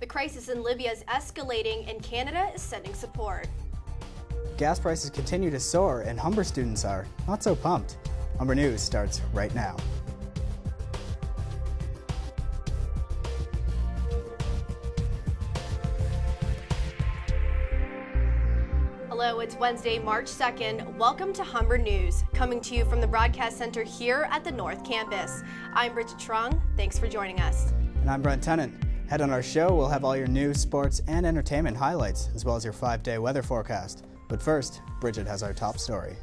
The crisis in Libya is escalating and Canada is sending support. Gas prices continue to soar and Humber students are not so pumped. Humber News starts right now. Hello, it's Wednesday, March 2nd. Welcome to Humber News, coming to you from the Broadcast Center here at the North Campus. I'm Bridget Trung. Thanks for joining us. And I'm Brent Tennant. Head on our show, we'll have all your news, sports, and entertainment highlights, as well as your 5-day weather forecast. But first, Bridget has our top story.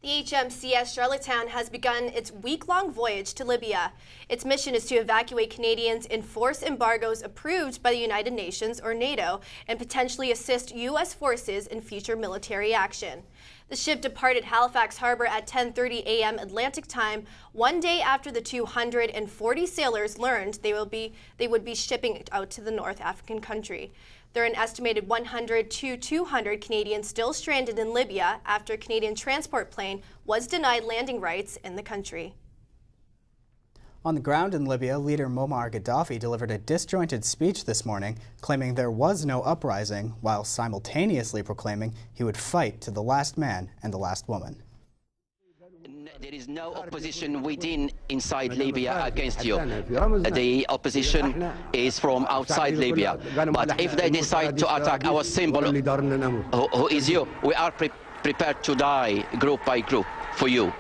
The HMCS Charlottetown has begun its week-long voyage to Libya. Its mission is to evacuate Canadians, enforce embargoes approved by the United Nations or NATO, and potentially assist U.S. forces in future military action. The ship departed Halifax Harbor at 10:30 a.m. Atlantic time, one day after the 240 sailors learned they would be shipping out to the North African country. There are an estimated 100 to 200 Canadians still stranded in Libya after a Canadian transport plane was denied landing rights in the country. On the ground in Libya, leader Muammar Gaddafi delivered a disjointed speech this morning, claiming there was no uprising, while simultaneously proclaiming he would fight to the last man and the last woman. There is no opposition inside Libya against you. The opposition is from outside Libya. But if they decide to attack our symbol, who is you, we are prepared to die group by group for you.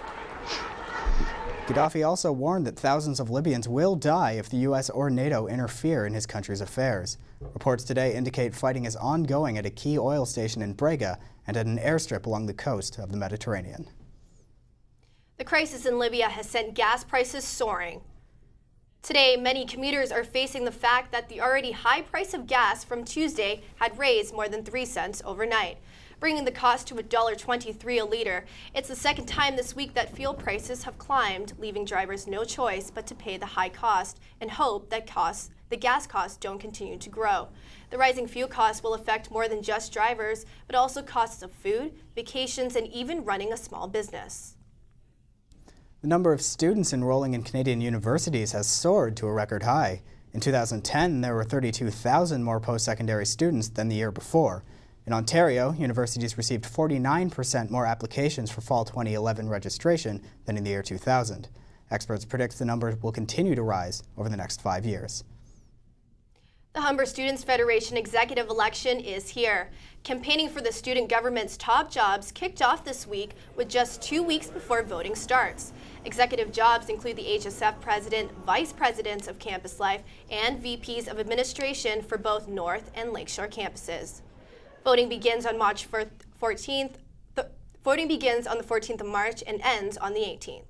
Gaddafi also warned that thousands of Libyans will die if the U.S. or NATO interfere in his country's affairs. Reports today indicate fighting is ongoing at a key oil station in Brega and at an airstrip along the coast of the Mediterranean. The crisis in Libya has sent gas prices soaring. Today, many commuters are facing the fact that the already high price of gas from Tuesday had raised more than 3 cents overnight, bringing the cost to $1.23 a liter. It's the second time this week that fuel prices have climbed, leaving drivers no choice but to pay the high cost and hope that the gas costs don't continue to grow. The rising fuel costs will affect more than just drivers, but also costs of food, vacations, and even running a small business. The number of students enrolling in Canadian universities has soared to a record high. In 2010, there were 32,000 more post-secondary students than the year before. In Ontario, universities received 49% more applications for fall 2011 registration than in the year 2000. Experts predict the number will continue to rise over the next 5 years. The Humber Students Federation executive election is here. Campaigning for the student government's top jobs kicked off this week with just 2 weeks before voting starts. Executive jobs include the HSF president, vice presidents of campus life, and VPs of administration for both North and Lakeshore campuses. Voting begins on March 14th. Voting begins on the 14th of March and ends on the 18th.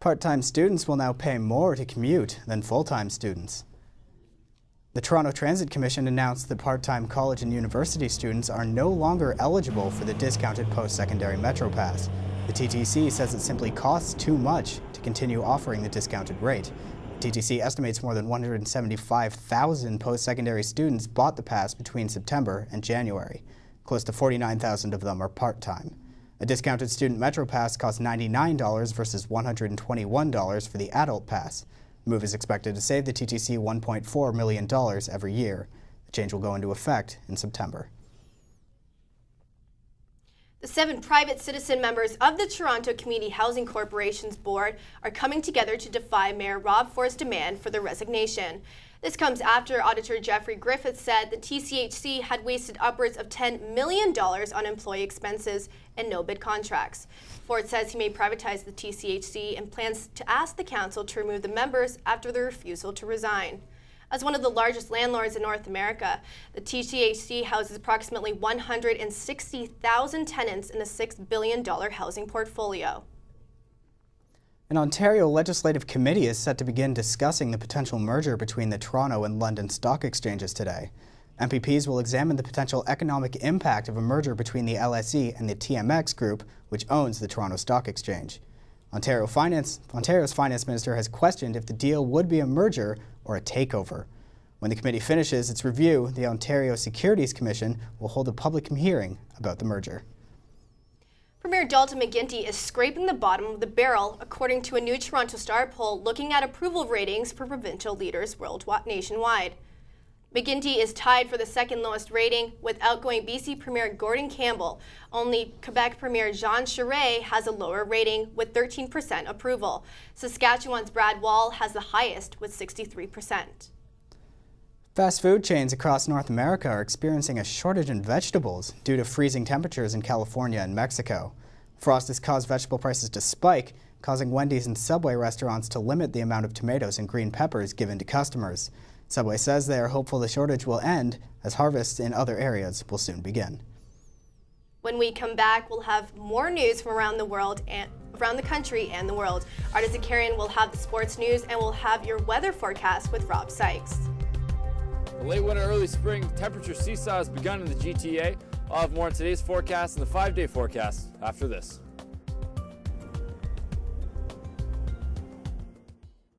Part-time students will now pay more to commute than full-time students. The Toronto Transit Commission announced that part-time college and university students are no longer eligible for the discounted post-secondary Metro Pass. The TTC says it simply costs too much to continue offering the discounted rate. The TTC estimates more than 175,000 post-secondary students bought the pass between September and January. Close to 49,000 of them are part-time. A discounted student Metro Pass costs $99 versus $121 for the adult pass. The move is expected to save the TTC $1.4 million every year. The change will go into effect in September. The 7 private citizen members of the Toronto Community Housing Corporation's board are coming together to defy Mayor Rob Ford's demand for the resignation. This comes after Auditor Jeffrey Griffith said the TCHC had wasted upwards of $10 million on employee expenses and no-bid contracts. Ford says he may privatize the TCHC and plans to ask the council to remove the members after their refusal to resign. As one of the largest landlords in North America, the TCHC houses approximately 160,000 tenants in a $6 billion housing portfolio. An Ontario Legislative Committee is set to begin discussing the potential merger between the Toronto and London stock exchanges today. MPPs will examine the potential economic impact of a merger between the LSE and the TMX Group, which owns the Toronto Stock Exchange. Ontario's finance minister has questioned if the deal would be a merger or a takeover. When the committee finishes its review, the Ontario Securities Commission will hold a public hearing about the merger. Premier Dalton McGuinty is scraping the bottom of the barrel, according to a new Toronto Star poll looking at approval ratings for provincial leaders nationwide. McGuinty is tied for the second lowest rating with outgoing BC Premier Gordon Campbell. Only Quebec Premier Jean Charest has a lower rating with 13% approval. Saskatchewan's Brad Wall has the highest with 63%. Fast food chains across North America are experiencing a shortage in vegetables due to freezing temperatures in California and Mexico. Frost has caused vegetable prices to spike, causing Wendy's and Subway restaurants to limit the amount of tomatoes and green peppers given to customers. Subway says they are hopeful the shortage will end as harvests in other areas will soon begin. When we come back, we'll have more news from around the world and around the country and the world. Artis Zakarian will have the sports news and we'll have your weather forecast with Rob Sykes. The late winter, early spring temperature seesaw has begun in the GTA. I'll have more on today's forecast and the 5-day forecast after this.